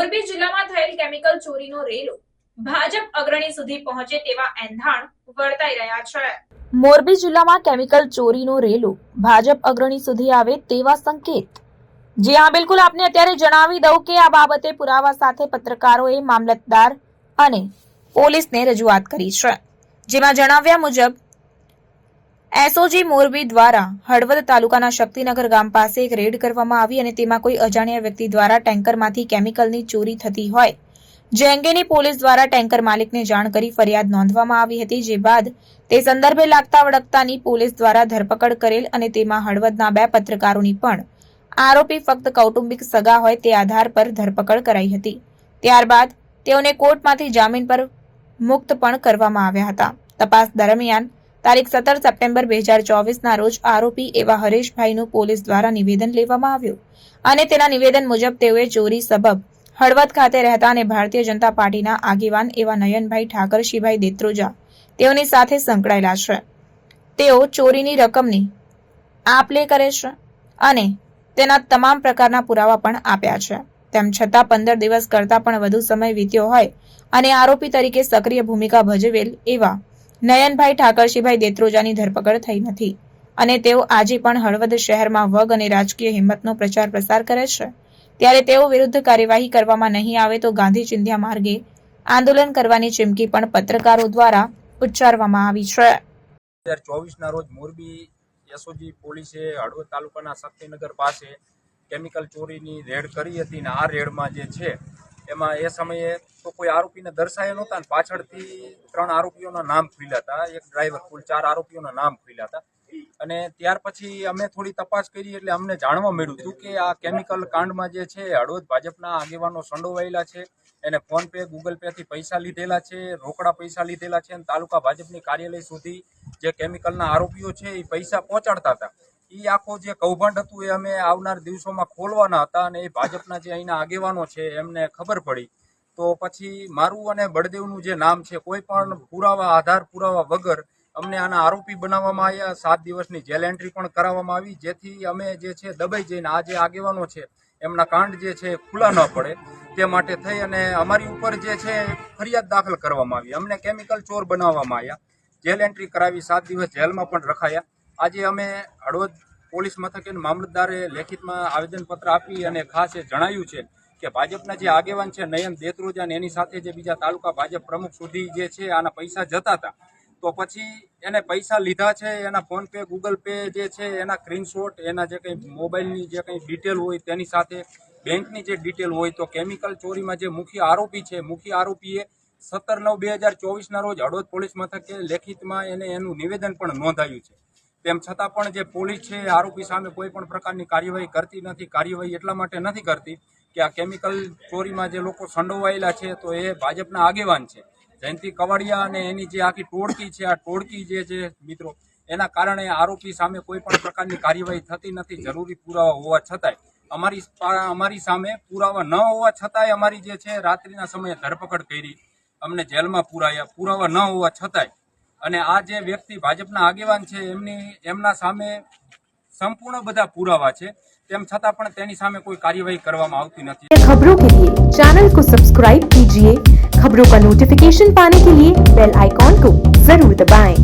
મોરબી જિલ્લામાં થયેલ કેમિકલ ચોરીનો રેલો ભાજપ અગ્રણી સુધી પહોંચે તેવા એંધાણ વર્તાઈ રહ્યા છે। મોરબી જિલ્લામાં કેમિકલ ચોરીનો રેલો ભાજપ અગ્રણી સુધી આવે તેવા સંકેત। જી હા, બિલકુલ આપને અત્યારે જણાવી દઉં કે આ બાબતે પુરાવા સાથે પત્રકારોએ મામલતદાર અને પોલીસને રજૂઆત કરી છે, જેમાં જણાવ્યા મુજબ એસઓજી મોરબી દ્વારા હળવદ તાલુકાના શક્તિનગર ગામ પાસે એક રેડ કરવામાં આવી અને તેમાં કોઈ અજાણ્યા વ્યક્તિ દ્વારા ટેન્કરમાંથી કેમિકલની ચોરી થતી હોય, જે અંગેની પોલીસ દ્વારા ટેન્કર માલિકને જાણ કરી ફરિયાદ નોંધવામાં આવી હતી। જે બાદ તે સંદર્ભે લાગતા વળગતાની પોલીસ દ્વારા ધરપકડ કરેલ અને તેમાં હળવદના 2 પત્રકારોની પણ આરોપી ફક્ત કૌટુંબિક સગા હોય તે આધાર પર ધરપકડ કરાઈ હતી। ત્યારબાદ તેઓને કોર્ટમાંથી જામીન પર મુક્ત પણ કરવામાં આવ્યા હતા। તપાસ દરમિયાન તારીખ 17 સપ્ટેમ્બર 2024ના રોજ આરોપી એવા હરેશભાઈનું પોલીસ દ્વારા નિવેદન લેવામાં આવ્યું અને તેના નિવેદન મુજબ તેઓએ ચોરી સબબ હળવદ ખાતે રહેતા અને ભારતીય જનતા પાર્ટીના આગેવાન એવા નયનભાઈ ઠાકરશીભાઈ દેત્રોજા તેઓની સાથે સંકળાયેલા છે। તેઓ ચોરીની રકમની આપ-લે કરે છે અને તેના તમામ પ્રકારના પુરાવા પણ આપ્યા છે। તેમ છતાં 15 દિવસ કરતાં પણ વધુ સમય વીત્યો હોય અને આરોપી તરીકે સક્રિય ભૂમિકા ભજવેલ એવા નયનભાઈ ઠાકરશીભાઈ દેત્રોજાની ધરપકડ થઈ નથી અને તેઓ આજે પણ હળવદ શહેરમાં વગ અને રાજકીય હિંમતનો પ્રચાર પ્રસાર કરે છે। ત્યારે તેઓ વિરુદ્ધ કાર્યવાહી કરવામાં નહીં આવે તો ગાંધી ચિંધ્યા માર્ગે આંદોલન કરવાની ચીમકી પણ પત્રકારો દ્વારા ઉચ્ચારવામાં આવી છે। 2024ના રોજ મોરબી એસઓજી પોલીસે હળવદ તાલુકાના શક્તિનગર પાસે કેમિકલ ચોરીની રેડ કરી હતી અને આ રેડમાં જે છે એમાં એ સમયે તો કોઈ આરોપીને દર્શાયા નહોતા અને પાછળથી 3 આરોપીઓના નામ ખુલ્યા હતા, એક ડ્રાઈવર, કુલ 4 આરોપીઓના નામ ખુલ્યા હતા। અને ત્યાર પછી અમે થોડી તપાસ કરી એટલે અમને જાણવા મળ્યું હતું કે આ કેમિકલ કાંડમાં જે છે હળવદ ભાજપના આગેવાનો સંડોવાયેલા છે, એને ફોન પે, ગૂગલ પે થી પૈસા લીધેલા છે, રોકડા પૈસા લીધેલા છે અને તાલુકા ભાજપની કાર્યાલય સુધી જે કેમિકલના આરોપીઓ છે એ પૈસા પહોંચાડતા હતા। એ આખો જે કૌભાંડ હતું એ અમે આવનાર દિવસોમાં ખોલવાના હતા અને એ ભાજપના જે અહીંના આગેવાનો છે એમને ખબર પડી તો પછી મારું અને બળદેવનું જે નામ છે કોઈ પણ પુરાવા, આધાર પુરાવા વગર અમને આના આરોપી બનાવવામાં આવ્યા। 7 દિવસની જેલ એન્ટ્રી પણ કરાવવામાં આવી, જેથી અમે જે છે દબાઈ જઈને આ જે આગેવાનો છે એમના કાંડ જે છે ખુલ્લા ન પડે તે માટે થઈ અને અમારી ઉપર જે છે ફરિયાદ દાખલ કરવામાં આવી। અમને કેમિકલ ચોર બનાવવામાં આવ્યા, જેલ એન્ટ્રી કરાવી, 7 દિવસ જેલમાં પણ રખાયા। આજે અમે હળવદ પોલીસ મથકે મામલતદારે લેખિતમાં આવેદનપત્ર આપી અને ખાસ એ જણાવ્યું છે કે ભાજપના જે આગેવાન છે નયન દેત્રોજા એની સાથે જે બીજા તાલુકા ભાજપ પ્રમુખ સુધી જે છે આના પૈસા જતા હતા તો પછી એને પૈસા લીધા છે, એના ફોન પે, ગૂગલ પે જે છે એના સ્ક્રીનશોટ, એના જે કંઈ મોબાઈલની જે કંઈ ડિટેલ હોય તેની સાથે બેંકની જે ડિટેલ હોય તો કેમિકલ ચોરીમાં જે મુખ્ય આરોપી છે, મુખ્ય આરોપીએ 17/9/2024ના રોજ હળવદ પોલીસ મથકે લેખિતમાં એનું નિવેદન પણ નોંધાયું છે। તેમ છતાં પણ જે પોલીસ છે આરોપી સામે કોઈ પણ પ્રકારની કાર્યવાહી કરતી નથી। કાર્યવાહી એટલા માટે નથી કરતી કે આ કેમિકલ ચોરીમાં જે લોકો સંડોવાયેલા છે તો એ ભાજપના આગેવાન છે, જયંતિ કવાડિયા અને એની જે આખી ટોળકી છે, આ ટોળકી જે છે મિત્રો એના કારણે આરોપી સામે કોઈ પણ પ્રકારની કાર્યવાહી થતી નથી। જરૂરી પુરાવા હોવા છતાંય અમારી સામે પુરાવા ન હોવા છતાંય અમારી જે છે રાત્રિના સમયે ધરપકડ કરી, અમને જેલમાં પુરાયા, પુરાવા ન હોવા છતાંય। અને આ જે વ્યક્તિ ભાજપના આગેવાન છે એમના સામે સંપૂર્ણ બધા પુરાવા છે, તેમ છતાં પણ તેની સામે કોઈ કાર્યવાહી કરવામાં આવતી નથી। खबरों के लिए चैनल को सब्सक्राइब कीजिए। खबरों का नोटिफिकेशन पाने के लिए बेल आइकॉन को जरूर दबाएं।